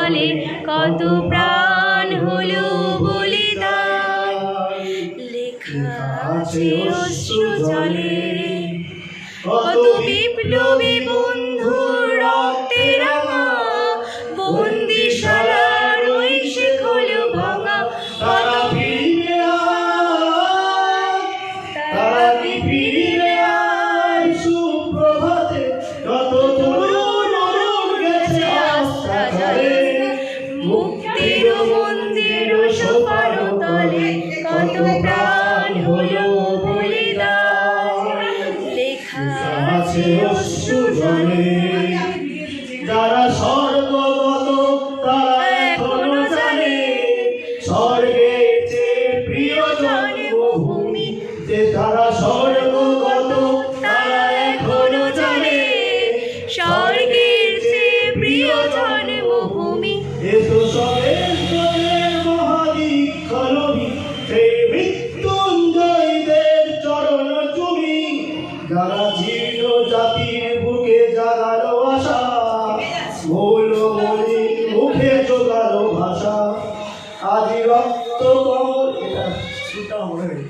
তলে কত প্রাণ হলো বলিদান। লেখা আছে অশ্রু জলে কত বিপ্লবী বন্ধুর রক্তে রাঙা, বন্দিশালার ওই শিকল ভাঙা। তারা ফিরে আয়, তারা ফিরে আয় সুপ্রভাতে, কত তরুণ গেছে আস্থা জলে। মুক্তির মন্দির সোপান তলে কত প্রাণ হলো বলিদান। লেখা আছে অশ্রু জলে যারা স্বর্গগত তারা এখনো জানে, স্বর্গের চেয়ে প্রিয় জন্মভূমি। যে তারা স্বর্গগত তারা এখনো জানে, স্বর্গের চেয়ে প্রিয় জন্মভূমি। এসো সবের মহাদীক্ষলভী সেই মৃত্যুঞ্জয়ীদের চরণ চুমি। যারা জীর্ণ জাতির বুকে জাগালো আশা, মৌলমণির মুখে জোগালো ভাষা। আজ রক্ত কমল, এটা মনে হয়